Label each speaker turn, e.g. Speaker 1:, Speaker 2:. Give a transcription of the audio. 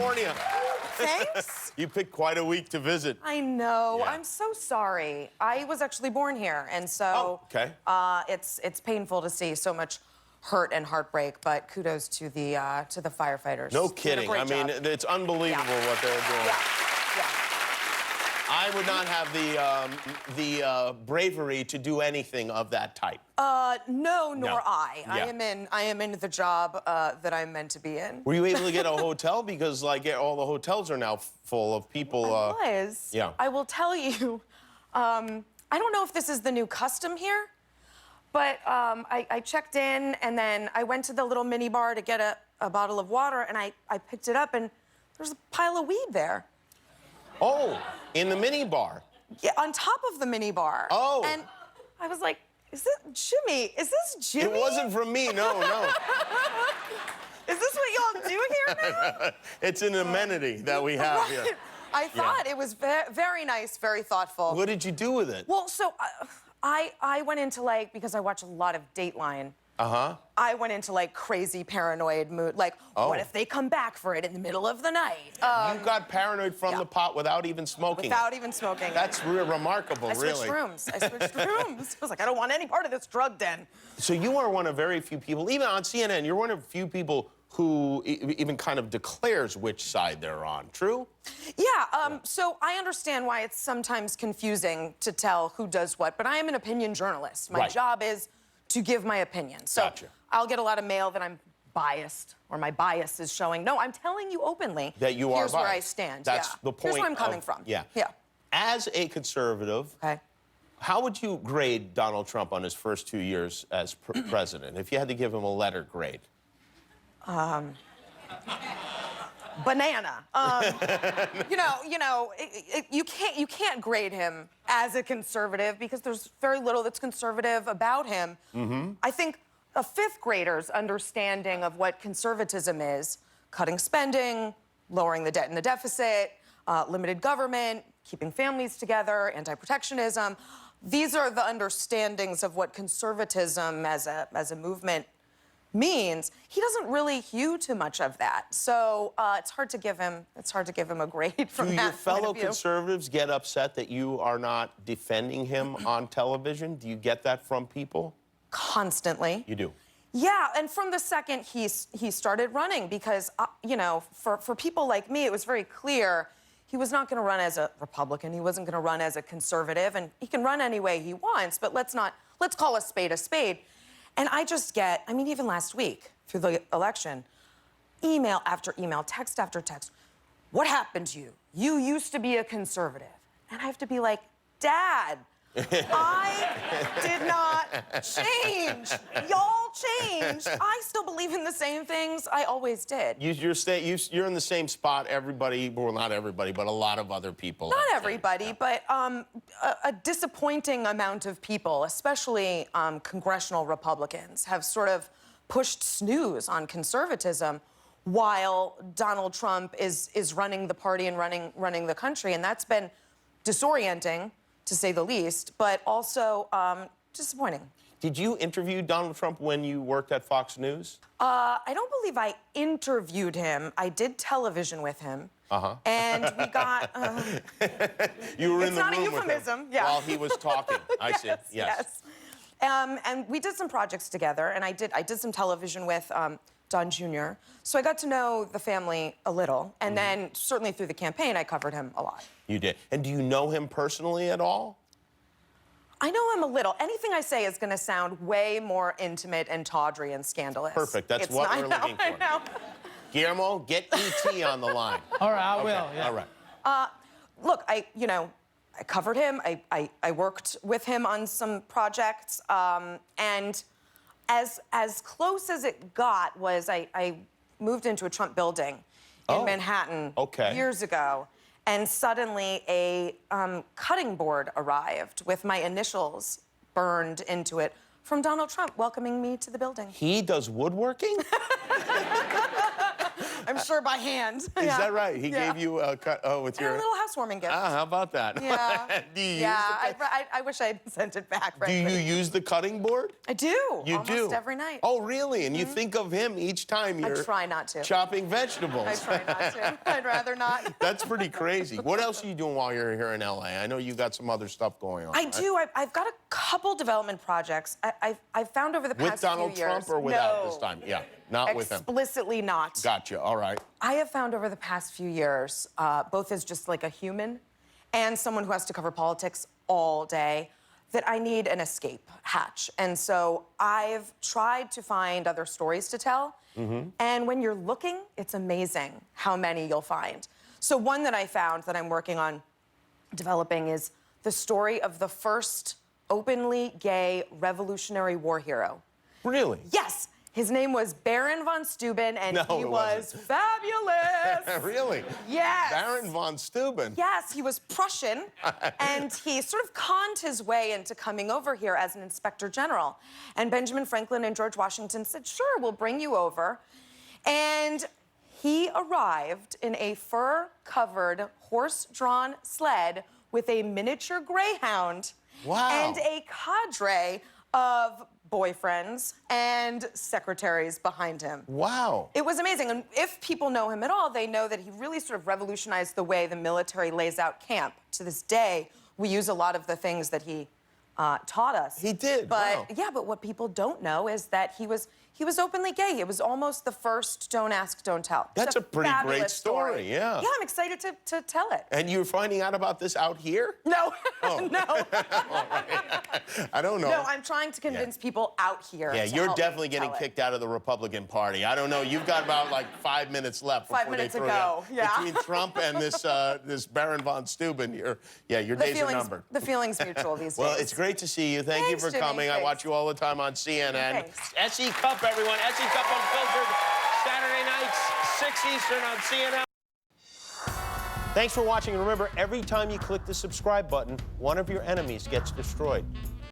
Speaker 1: California.
Speaker 2: Thanks.
Speaker 1: You picked quite a week to visit.
Speaker 2: I know.
Speaker 1: Yeah.
Speaker 2: I'm so sorry. I was actually born here, and so it's painful to see so much hurt and heartbreak. But kudos to the firefighters.
Speaker 1: No kidding. I mean, it's unbelievable what they're doing.
Speaker 2: Yeah.
Speaker 1: I would not have the bravery to do anything of that type.
Speaker 2: No, nor I.
Speaker 1: Yeah.
Speaker 2: I am in the job that I'm meant to be in.
Speaker 1: Were you able to get a hotel? Because, like, all the hotels are now full of people.
Speaker 2: I was.
Speaker 1: Yeah.
Speaker 2: I will tell you, I don't know if this is the new custom here, but I checked in, and then I went to the little mini bar to get a bottle of water, and I picked it up, and there's a pile of weed there.
Speaker 1: Oh, in the mini bar?
Speaker 2: Yeah, on top of the mini bar.
Speaker 1: Oh.
Speaker 2: And I was like, is this Jimmy? Is this Jimmy?
Speaker 1: It wasn't from me, no.
Speaker 2: Is this what y'all do here now?
Speaker 1: It's an amenity that we have here.
Speaker 2: I thought it was very nice, very thoughtful.
Speaker 1: What did you do with it?
Speaker 2: Well, so I went into, like, because I watch a lot of Dateline. I went into, like, crazy paranoid mood. Like, what if they come back for it in the middle of the night?
Speaker 1: You got paranoid from the pot without even smoking.
Speaker 2: Without even smoking.
Speaker 1: That's remarkable, really.
Speaker 2: I switched rooms. I was like, I don't want any part of this drug den.
Speaker 1: So you are one of very few people, even on CNN, you're one of few people who even kind of declares which side they're on. True?
Speaker 2: Yeah, so I understand why it's sometimes confusing to tell who does what, but I am an opinion journalist. My job is to give my opinion. So I'll get a lot of mail that I'm biased, or my bias is showing. No, I'm telling you openly
Speaker 1: that you are
Speaker 2: here's
Speaker 1: biased.
Speaker 2: Where I stand.
Speaker 1: That's the point.
Speaker 2: Here's where I'm coming from.
Speaker 1: Yeah. As a conservative, how would you grade Donald Trump on his first 2 years as president? If you had to give him a letter grade.
Speaker 2: Banana. You can't grade him as a conservative because there's very little that's conservative about him. I think a fifth grader's understanding of what conservatism is, cutting spending, lowering the debt and the deficit, limited government, keeping families together, anti-protectionism. These are the understandings of what conservatism as a movement means. He doesn't really hew too much of that, so it's hard to give him a grade from that point of view.
Speaker 1: Do your fellow conservatives get upset that you are not defending him on television? Do you get that from people?
Speaker 2: Constantly.
Speaker 1: You do?
Speaker 2: Yeah, and from the second he started running, because for people like me, it was very clear he was not going to run as a Republican. He wasn't going to run as a conservative, and he can run any way he wants. But let's call a spade a spade. And I just get, I mean, even last week, through the election, email after email, text after text. What happened to you? You used to be a conservative. And I have to be like, Dad, I did not change. Y'all changed. I still believe in the same things I always did.
Speaker 1: You're in the same spot everybody, well, not everybody, but a lot of other people.
Speaker 2: Not everybody, but a disappointing amount of people, especially congressional Republicans, have sort of pushed snooze on conservatism while Donald Trump is running the party and running the country. And that's been disorienting, to say the least, but also disappointing.
Speaker 1: Did you interview Donald Trump when you worked at Fox News?
Speaker 2: I don't believe I interviewed him. I did television with him. And we got...
Speaker 1: You were in the room with him.
Speaker 2: It's not a euphemism,
Speaker 1: while he was talking. I see.
Speaker 2: Yes. And we did some projects together, and I did some television with Don Jr., so I got to know the family a little, and then certainly through the campaign, I covered him a lot.
Speaker 1: You did. And do you know him personally at all?
Speaker 2: I know him a little. Anything I say is going to sound way more intimate and tawdry and scandalous.
Speaker 1: Perfect. That's what we're looking for.
Speaker 2: I know.
Speaker 1: Guillermo, get E.T. on the line.
Speaker 3: All right, I will. Yeah.
Speaker 1: All right.
Speaker 2: Look, I covered him. I worked with him on some projects, and as close as it got was I moved into a Trump building in Manhattan years ago, and suddenly a cutting board arrived with my initials burned into it from Donald Trump welcoming me to the building.
Speaker 1: He does woodworking?
Speaker 2: I'm sure by hand.
Speaker 1: Is that right? He gave you a cut with your...
Speaker 2: a little housewarming gift.
Speaker 1: Ah, how about that?
Speaker 2: Yeah.
Speaker 1: Do you use
Speaker 2: I wish I'd sent it back, frankly.
Speaker 1: Do you use the cutting board?
Speaker 2: I do.
Speaker 1: You
Speaker 2: almost
Speaker 1: do?
Speaker 2: every night.
Speaker 1: Oh, really? And you think of him each time you're...
Speaker 2: I try not to.
Speaker 1: Chopping vegetables.
Speaker 2: I try not to. I'd rather not.
Speaker 1: That's pretty crazy. What else are you doing while you're here in L.A.? I know you got some other stuff going on.
Speaker 2: I do. I've got a couple development projects. I've found over the past few years.
Speaker 1: With Donald Trump or without this time? Yeah, not with him.
Speaker 2: Explicitly not.
Speaker 1: Gotcha. All right.
Speaker 2: I have found over the past few years, both as just like a human and someone who has to cover politics all day, that I need an escape hatch. And so I've tried to find other stories to tell. And when you're looking, it's amazing how many you'll find. So one that I found that I'm working on developing is the story of the first openly gay Revolutionary War hero.
Speaker 1: Really?
Speaker 2: Yes. His name was Baron von Steuben, and he was fabulous.
Speaker 1: Really?
Speaker 2: Yes.
Speaker 1: Baron von Steuben?
Speaker 2: Yes, he was Prussian, and he sort of conned his way into coming over here as an inspector general. And Benjamin Franklin and George Washington said, sure, we'll bring you over. And he arrived in a fur-covered, horse-drawn sled with a miniature greyhound and a cadre of boyfriends and secretaries behind him.
Speaker 1: Wow.
Speaker 2: It was amazing. And if people know him at all, they know that he really sort of revolutionized the way the military lays out camp. To this day, we use a lot of the things that he taught us.
Speaker 1: He did,
Speaker 2: But
Speaker 1: wow.
Speaker 2: yeah, but what people don't know is that he was openly gay. It was almost the first Don't Ask, Don't Tell.
Speaker 1: That's a pretty great story, yeah.
Speaker 2: Yeah, I'm excited to tell it.
Speaker 1: And you're finding out about this out here?
Speaker 2: No,
Speaker 1: Oh.
Speaker 2: no.
Speaker 1: I don't know.
Speaker 2: No, I'm trying to convince people out here.
Speaker 1: Yeah,
Speaker 2: to
Speaker 1: you're
Speaker 2: help me
Speaker 1: definitely getting
Speaker 2: tell it.
Speaker 1: kicked out of the Republican Party. I don't know. You've got about like 5 minutes left.
Speaker 2: 5
Speaker 1: before
Speaker 2: minutes
Speaker 1: they throw
Speaker 2: ago,
Speaker 1: you.
Speaker 2: yeah.
Speaker 1: Between Trump and this Baron von Steuben, your days are numbered.
Speaker 2: The feeling's mutual these days.
Speaker 1: Well, it's great to see you. Thank you for
Speaker 2: Jimmy.
Speaker 1: coming. I
Speaker 2: Thanks.
Speaker 1: watch you all the time on CNN.
Speaker 2: Thanks.
Speaker 1: S.E. Cupp, everyone. S.E. Cupp Unfiltered, Saturday nights, 6 Eastern on CNN. Thanks for watching. And remember, every time you click the subscribe button, one of your enemies gets destroyed.